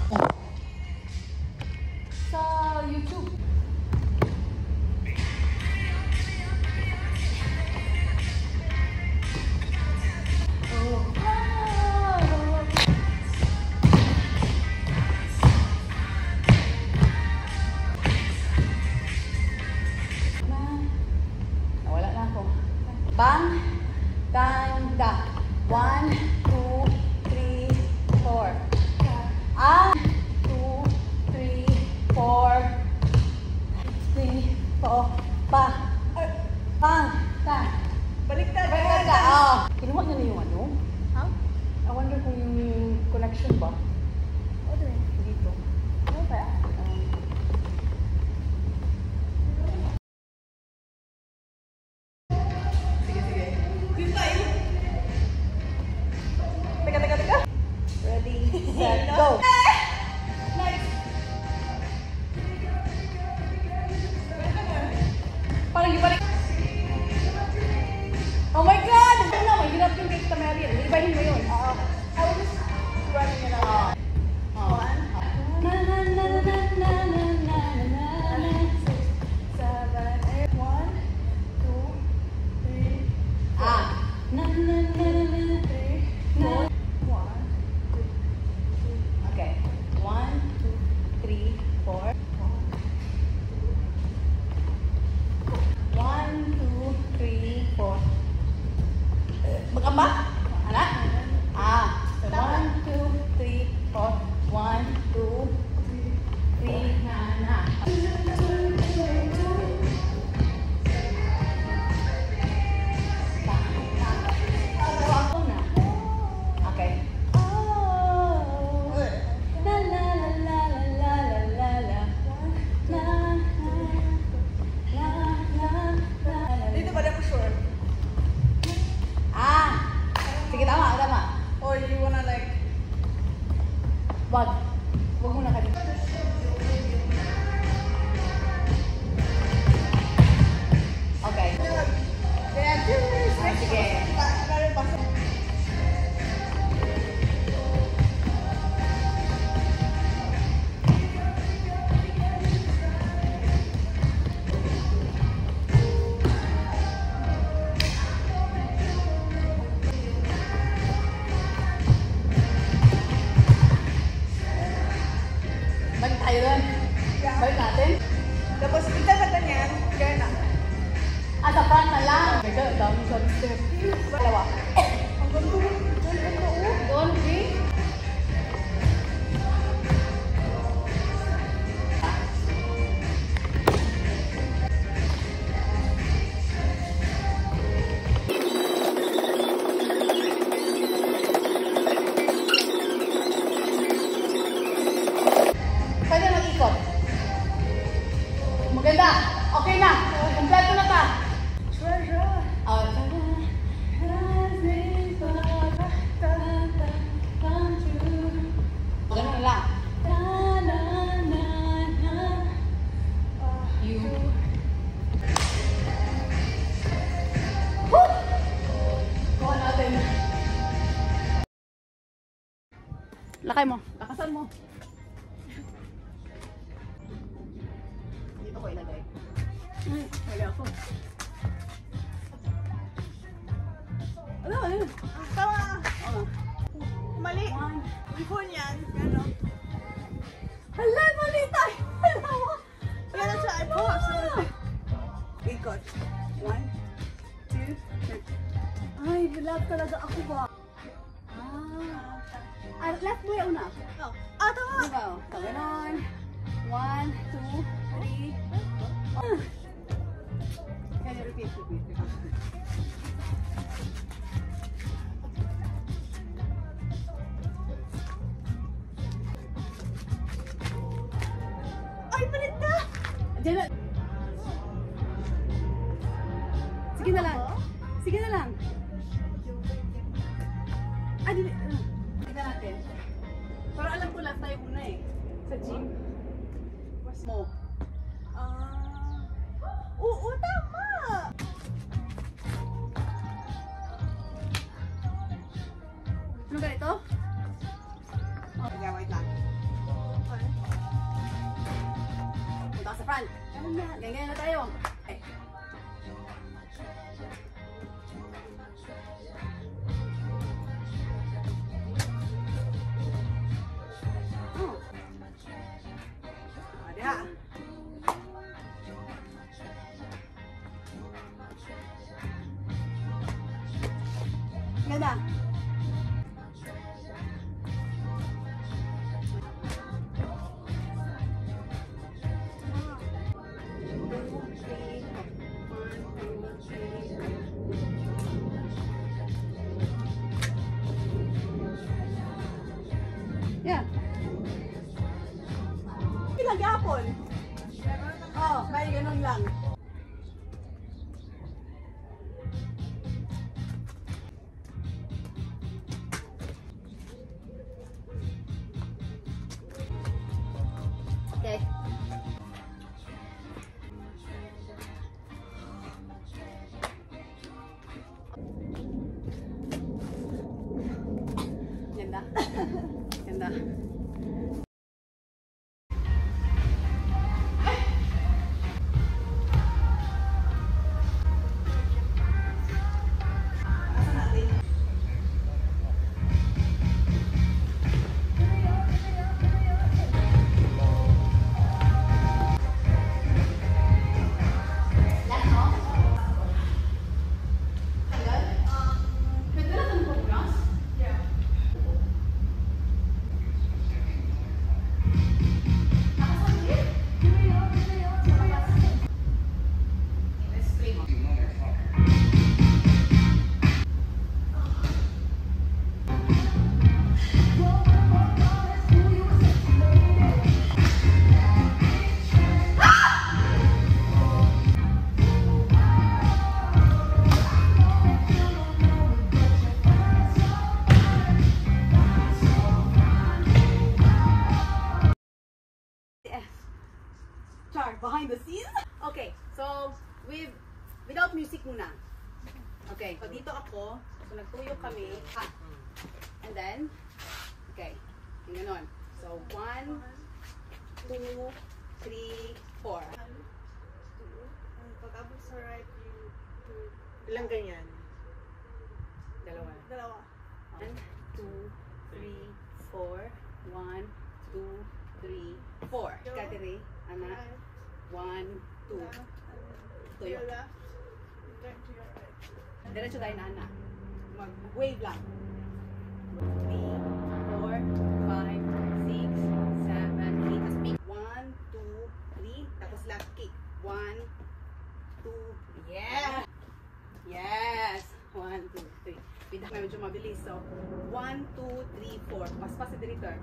Sa YouTube. Nawala na ako. Bang, tanda. 1, 2, 3, 4. 2, 3, 4. 3, 4. Bang. Bang. Bang. Baliktad. Baliktad ka. Oo. Kinuha niya na yung ano? Ha? I wonder kung yung connection ba? Order. Dito. Ano ba? Sige, sige. Yun tayo. Teka. Ready, set, go! Next. Parang ibalik. Oh my God! Ano na, mahirap yung cake Tamarian. Ibahin mo yun. Oo. I was just running it out. One. Na na na na na na na na na na. 7, 8. 1, 2, 3, Na na na na na. 3, 4. 1, 2, Okay. 1, 2, 3, 4. 1, 2, 3, 4. Magkamba? Anak? 1, 2, 3, 4. 1, 2, 3, na. Ako na. Okay. La la la la la la la la. La la. Dito ba na ko sure? Sige, tama. Or you wanna like... Wag muna ka dito. Okay. Kaya, cheers! Sige. Meron pa. Balik tayo doon. Yeah. Balik natin. Tapos, kita na ganyan. Kaya na. Sa front na lang. Oh my God, dami sa step. Dalawa. Ang ganda. Ang ganda, oh. Doon, okay? Pwede mag-ikot. Maganda. Okay na. Kompleto na ka. Treasure. Ganun lang. You. Woo! Kuha natin. Lakay mo. Lakasan mo. Dito ko ilagay. Wala ako. Ano? Tama. Oo. Mali. Before niyan, gano. Hala, mali tayo. Hala. Kaya siya ay bukas. Ikot. 1, 2, 3. Ay, bilag talaga ako ba? Left mo yung una. Oh. Tama. Diba? Ganon. 1, 2, 3. Can you repeat? Ay, malit na. Diyan na. Sige na lang. Sige na lang. Dili. Tignan natin. Pero alam ko last tayo una eh. Sa gym. Mas mo. Oo, tama. Ano ganito? Yeah, wait lang. front. Ganyan na tayo. Okay. Oh. Diha. Ganda. Yeah. Ilang yapon? Oh, may ganun lang. Okay. Ganda. Ganda. Char, behind the scenes. Okay, so without music muna. Okay, so dito ako, so nagtuyo kami. And then, okay, yung ganon. So 1, 2, 3, 4. Pagkabot sa right, you do. Ilang ganyan? Dalawa. 1, 2, 3, 4. 1, 2, 3, 4. Katiri, anak. 1, 2. To your left, turn to your right. Diretso tayo na anak. Mag-wave lang. 3, 4, 5, 6, 7, 8. Tapos pick. 1, 2, 3. Tapos last kick. 1, 2, yeah! Yes! 1, 2, 3. Pindak na medyo mabilis. So, 1, 2, 3, 4. Paspas sa director.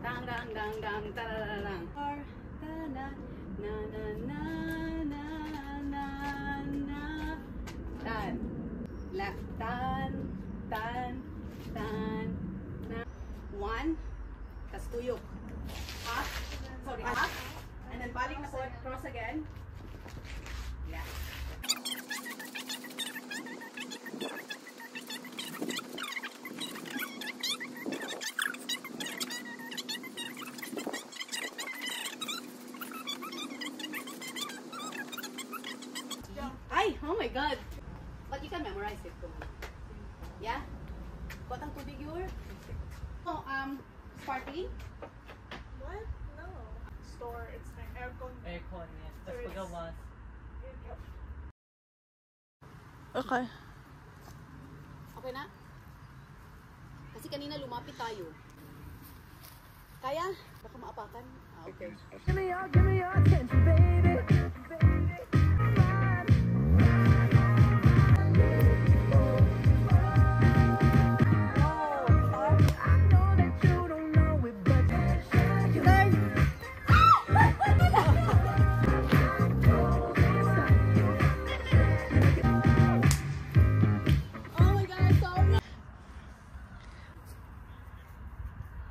Tang, gang, gang, gang, tarararang. Na, na, na, na, na, na, na. Tan. Left. Tan. Tan. Tan. Na. 1. Tas tuyok. Up. Sorry, up. And then balik na forward. Cross again. Yeah. Ay, oh my God. But you can memorize it too. Yeah? What ang tubig yun? Oh, sparkling? What? No. Store, it's an aircon. Aircon, yes. Tapos pagawas. Okay. Okay na? Kasi kanina lumapit tayo. Kaya? Baka maapakan? Ah, okay. Give me your attention, baby.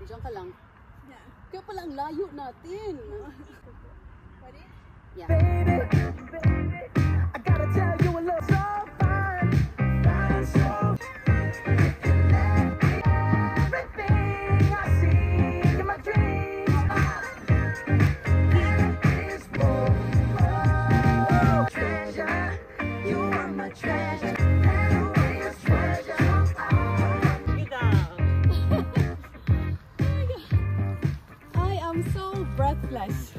Diyan ka lang. Yeah. Kaya pala ang layo natin. Ready? Yeah. Baby, I gotta tell you a little so fine, fine, so everything I see in my dreams. Last.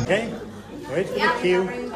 Okay, wait for the cue.